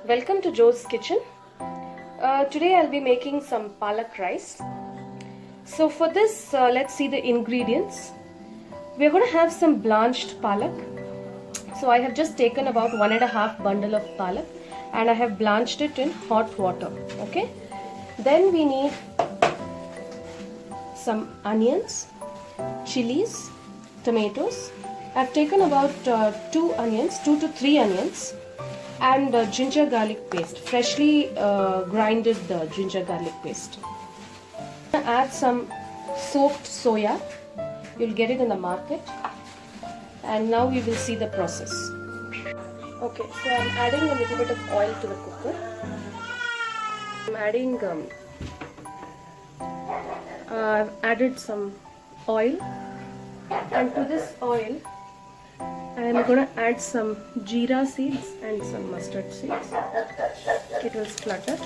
Welcome to Joe's Kitchen. Today I'll be making some palak rice. So for this, let's see the ingredients. We're going to have some blanched palak. So I have just taken about 1.5 bundle of palak and I have blanched it in hot water. Okay. Then we need some onions, chilies, tomatoes. I've taken about 2 to 3 onions and ginger garlic paste, freshly grinded ginger garlic paste. Add some soaked soya. You'll get it in the market. And now we will see the process. Okay, so I'm adding a little bit of oil to the cooker. I'm adding I've added some oil, and to this oil I am going to add some jeera seeds and some mustard seeds. It will splutter.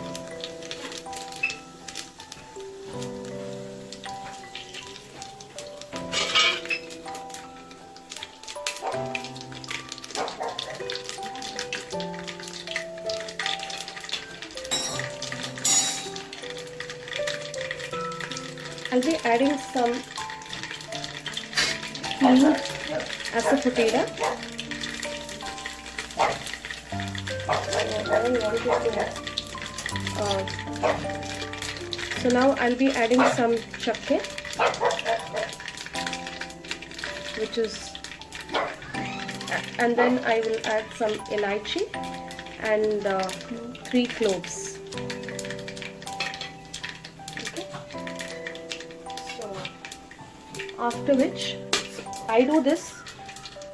I'll be adding some peeled asafoetida. So now I'll be adding some chakke, which is, and then I will add some elaichi and 3 cloves. Okay. So after which I do this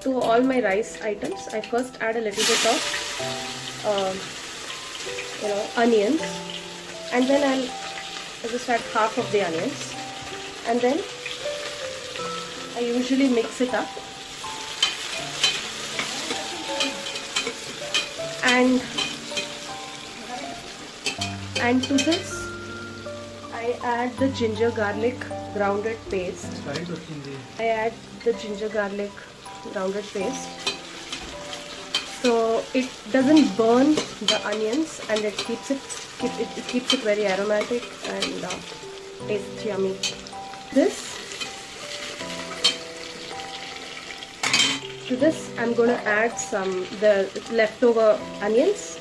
to all my rice items. I first add a little bit of onions, and then I'll just add half of the onions, and then I usually mix it up, and to this I add the ginger garlic grounded paste. I add the ginger garlic grounded paste, so it doesn't burn the onions and it keeps it very aromatic and tastes yummy. To this I'm going to add the leftover onions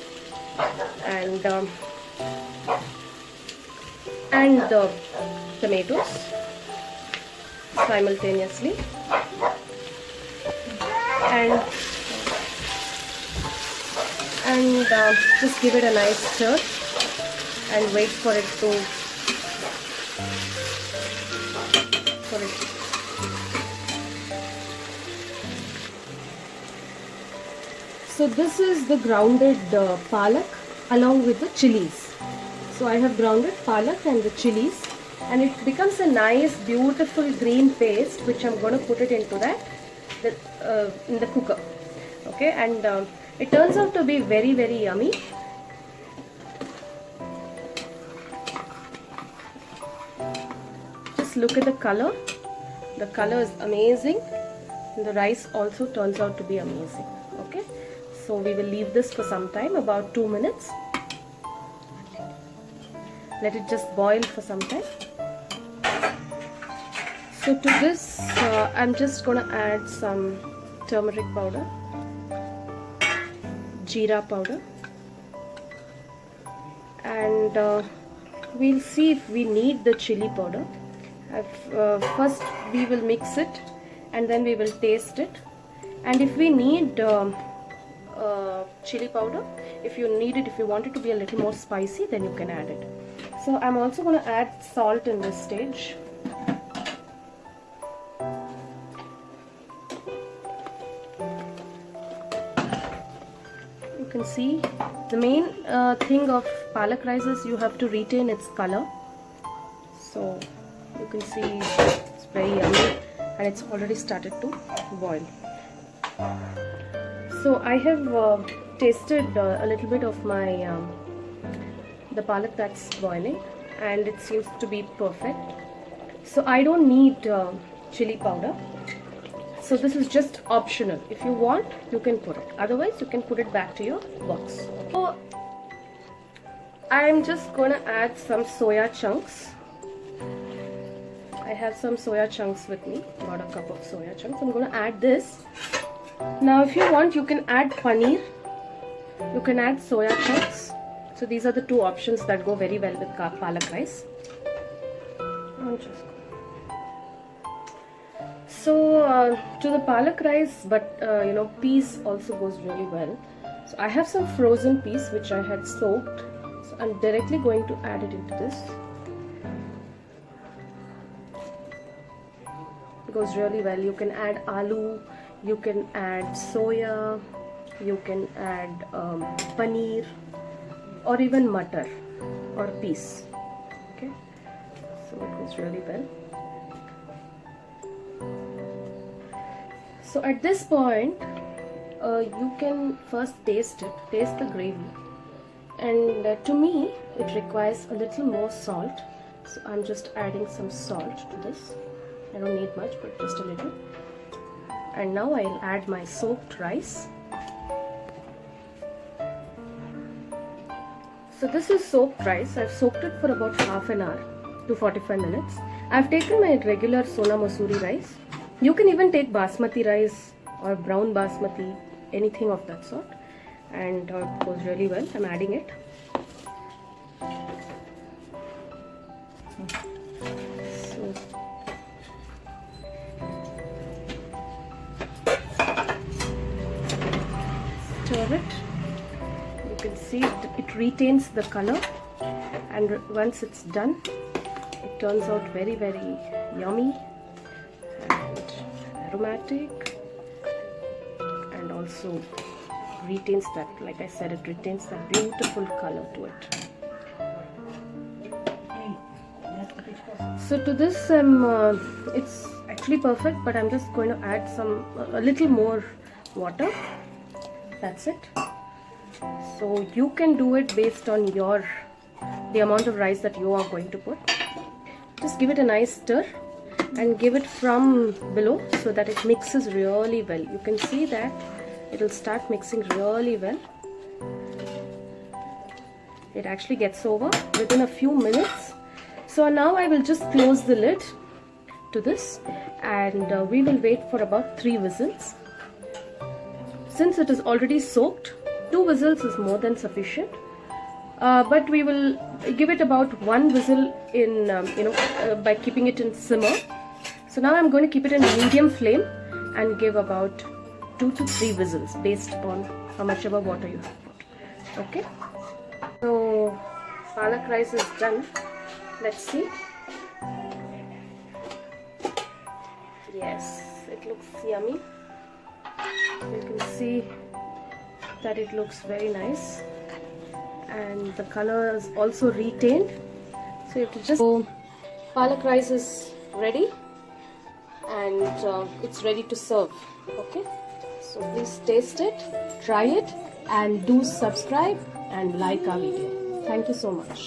and the tomatoes simultaneously, and just give it a nice stir and wait for it to So this is the grounded palak along with the chilies. So I have grounded palak and the chilies, and it becomes a nice beautiful green paste which I'm going to put it into in the cooker. Okay, and it turns out to be very, very yummy. Just look at the color. The color is amazing, and the rice also turns out to be amazing. Okay, so we will leave this for some time, about 2 minutes. Let it just boil for some time. So to this I'm just going to add some turmeric powder, jeera powder, and we'll see if we need the chili powder. First we will mix it and then we will taste it, and if we need chili powder, if you want it to be a little more spicy, then you can add it. So I'm also going to add salt in this stage. You can see the main thing of palak rice is you have to retain its color. So you can see it's very yummy and it's already started to boil. So I have tasted a little bit of my the palak that's boiling, and it seems to be perfect. So I don't need chili powder. So this is just optional. If you want, you can put it. Otherwise, you can put it back to your box. So I'm just gonna add some soya chunks. I have some soya chunks with me, about a cup of soya chunks. I'm gonna add this. Now if you want, you can add paneer, you can add soya chunks. So these are the two options that go very well with palak rice. So to the palak rice, but peas also goes really well. So I have some frozen peas which I had soaked. So I'm directly going to add it into this. It goes really well. You can add aloo, you can add soya, you can add paneer, or even matar or peas. Okay, so it goes really well. So at this point, you can first taste the gravy, and to me it requires a little more salt. So I'm just adding some salt to this. I don't need much, but just a little. And now I'll add my soaked rice. So this is soaked rice. I've soaked it for about half an hour to 45 minutes. I've taken my regular Sona Masuri rice. You can even take basmati rice or brown basmati, anything of that sort, and it goes really well. I'm adding it. So stir it. You can see it retains the color, and once it's done, it turns out very, very yummy and aromatic, and also retains that, like I said, it retains that beautiful color to it. So to this, it's actually perfect, but I'm just going to add a little more water. That's it. So you can do it based on the amount of rice that you are going to put. Just give it a nice stir and give it from below so that it mixes really well. You can see that it will start mixing really well. It actually gets over within a few minutes. So now I will just close the lid to this, and we will wait for about 3 whistles. Since it is already soaked, 2 whistles is more than sufficient. But we will give it about 1 whistle in, by keeping it in simmer. So now I'm going to keep it in medium flame and give about 2 to 3 whistles based upon how much ever water you have put. Okay. So palak rice is done. Let's see. Yes, it looks yummy. You can see that it looks very nice, and the color is also retained. So you have to just palak rice is ready, and it's ready to serve. Okay, so please taste it, try it, and do subscribe and like our video. Thank you so much.